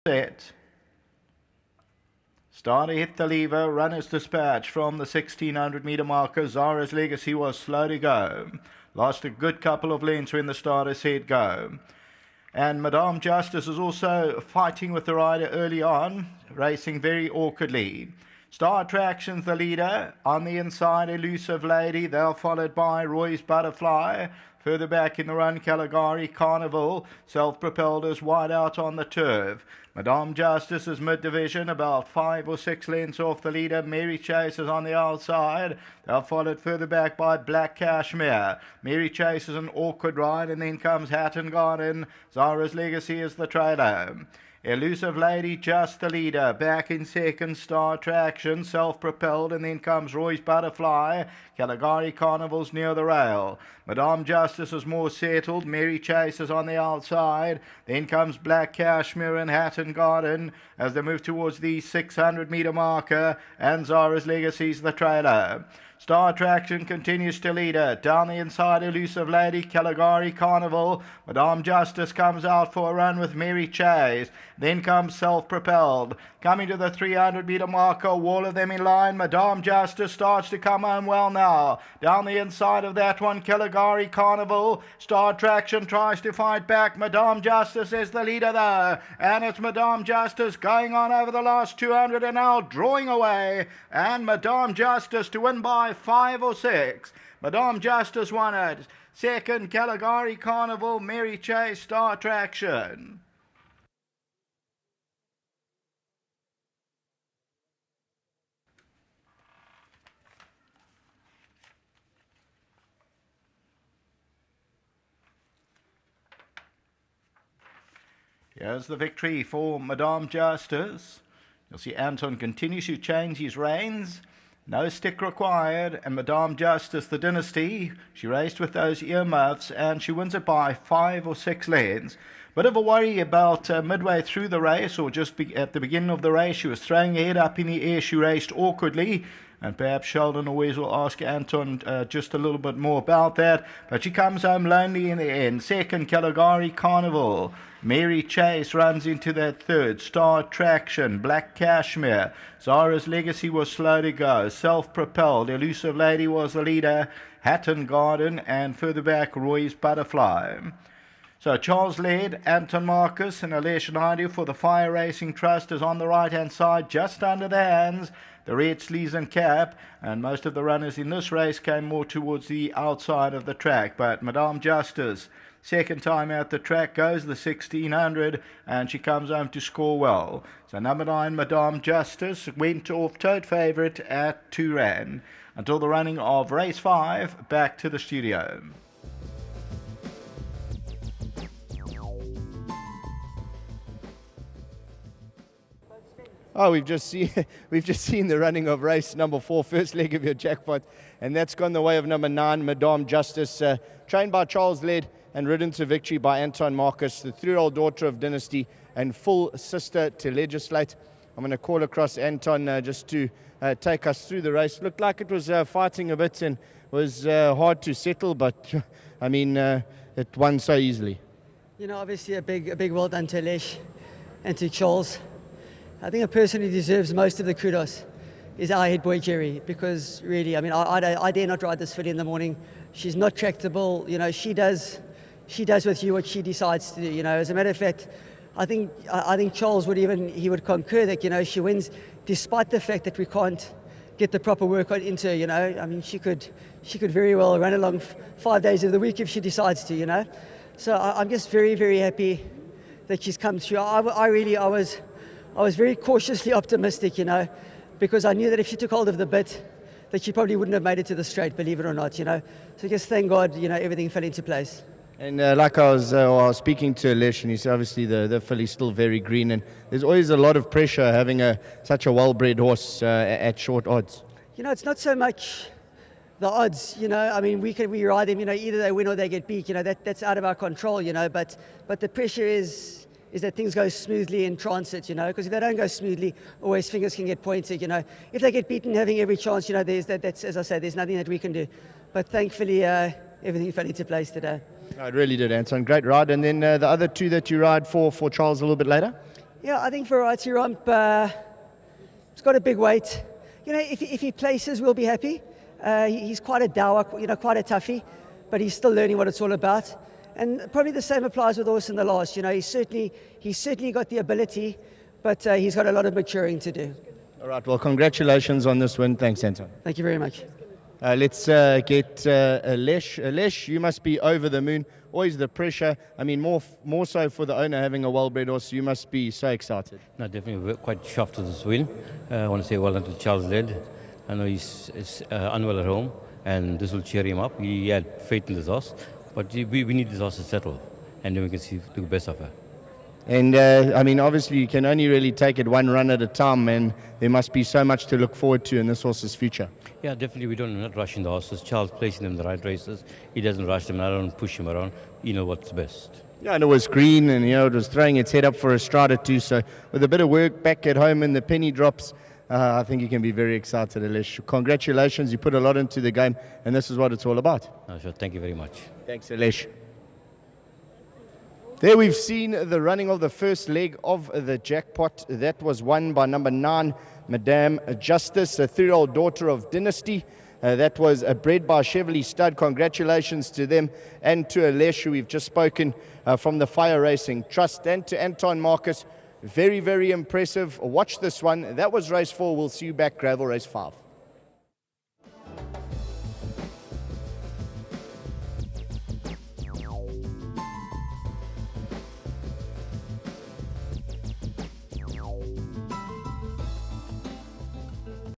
Set. Starter hit the lever, runner's dispatch from the 1600 metre marker. Zara's Legacy was slow to go. Lost a good couple of lengths when the starter said go. And Madame Justice is also fighting with the rider early on, racing very awkwardly. Star Attraction's the leader. On the inside, Elusive Lady. They're followed by Roy's Butterfly. Further back in the run, Caligari Carnival. Self-propelled is wide out on the turf. Madame Justice is mid-division, about 5 or 6 lengths off the leader. Mary Chase is on the outside. They're followed further back by Black Cashmere. Mary Chase is an awkward ride, and then comes Hatton Garden. Zara's Legacy is the trailer. Elusive Lady just the leader. Back in second, Star Attraction, self-propelled, and then comes Roy's Butterfly. Caligari Carnival's near the rail. Madame Justice is more settled. Mary Chase is on the outside. Then comes Black Cashmere and Hatton Garden as they move towards the 600 metre marker, and Zara's Legacy's the trailer. Star Attraction continues to lead her. Down the inside, Elusive Lady, Caligari Carnival. Madame Justice comes out for a run with Mary Chase. Then comes Self-Propelled. Coming to the 300 metre marker, all of them in line. Madame Justice starts to come home well now. Down the inside of that one, Caligari Carnival. Star Attraction tries to fight back. Madame Justice is the leader though. And it's Madame Justice going on over the last 200 and now drawing away. And Madame Justice to win by 5 or 6. Madame Justice won it. Second, Caligari Carnival, Mary Chase, Star Attraction. Here's the victory for Madame Justice. You'll see Anton continues to change his reins. No stick required, and Madame Justice, the dynasty, she raced with those earmuffs, and she wins it by 5 or 6 lengths. Bit of a worry about midway through the race, or just at the beginning of the race. She was throwing her head up in the air. She raced awkwardly, and perhaps Sheldon or Wes will ask Anton just a little bit more about that. But she comes home lonely in the end. Second, Caligari Carnival. Mary Chase runs into that third. Star Attraction, Black Cashmere. Zara's Legacy was slow to go. Self-propelled. Elusive Lady was the leader. Hatton Garden, and further back, Roy's Butterfly. So Charles led, Anton Marcus and Alesh Naidu for the Fire Racing Trust is on the right-hand side, just under the hands. The red sleeves and cap, and most of the runners in this race came more towards the outside of the track. But Madame Justice, second time out the track, goes the 1600, and she comes home to score well. So number 9, Madame Justice, went off tote favourite at 2 rand. Until the running of race 5, back to the studio. Oh, we've just seen the running of race number 4, first leg of your jackpot, and that's gone the way of number 9, Madame Justice, trained by Charles Led and ridden to victory by Anton Marcus, the 3-year-old daughter of Dynasty and full sister to Legislate. I'm going to call across Anton just to take us through the race. Looked like it was fighting a bit and was hard to settle, but I mean, it won so easily. You know, obviously a big well done to Lesh and to Charles. I think a person who deserves most of the kudos is our head boy Jerry, because really, I mean, I dare not ride this filly in the morning. She's not tractable. You know, she does with you what she decides to do. You know, as a matter of fact, I think Charles would concur that, you know, she wins despite the fact that we can't get the proper work into her. You know, I mean, she could very well run along 5 days of the week if she decides to. You know, so I'm just very, very happy that she's come through. I was very cautiously optimistic, you know, because I knew that if she took hold of the bit, that she probably wouldn't have made it to the straight, believe it or not, you know. So just thank God, you know, everything fell into place. And like I was speaking to Alesh, and he said obviously the filly's still very green, and there's always a lot of pressure having such a well-bred horse at short odds. You know, it's not so much the odds, you know. I mean, we ride them, you know, either they win or they get beat, you know, that's out of our control, you know, but the pressure is that things go smoothly in transit, you know, because if they don't go smoothly, always fingers can get pointed, you know. If they get beaten, having every chance, you know, that's as I say, there's nothing that we can do. But thankfully, everything fell into place today. No, it really did, Anton. Great ride. And then the other two that you ride for Charles a little bit later? Yeah, I think Variety Romp, it's got a big weight. You know, if he places, we'll be happy. He's quite a dour, quite a toughie, but he's still learning what it's all about. And probably the same applies with Orson the Last. You know, he's certainly got the ability, but he's got a lot of maturing to do. All right, well, congratulations on this win. Thanks, Anton. Thank you very much. Let's get Alesh. Alesh, you must be over the moon. Always the pressure. I mean, more so for the owner having a well-bred horse. You must be so excited. No, definitely we're quite chuffed with this win. I want to say well done to Charles Led. I know he's unwell at home, and this will cheer him up. He had faith in this horse, but we need this horse to settle, and then we can do the best of her. And, I mean, obviously you can only really take it one run at a time, and there must be so much to look forward to in this horse's future. Yeah, definitely we're not rushing the horses. Charles placing them in the right races. He doesn't rush them, and I don't push him around. You know what's best. Yeah, and it was green, and, it was throwing its head up for a stride or two, so with a bit of work back at home in the penny drops, I think you can be very excited, Alesh. Congratulations, you put a lot into the game, and this is what it's all about. Sure, thank you very much. Thanks, Alesh. There we've seen the running of the first leg of the jackpot. That was won by number 9, Madame Justice, a 3-year-old daughter of Dynasty. That was bred by Chevrolet Stud. Congratulations to them and to Alesh, who we've just spoken from the Fire Racing Trust, and to Anton Marcus. Very, very impressive. Watch this one. That was race 4. We'll see you back, Greyville, race 5.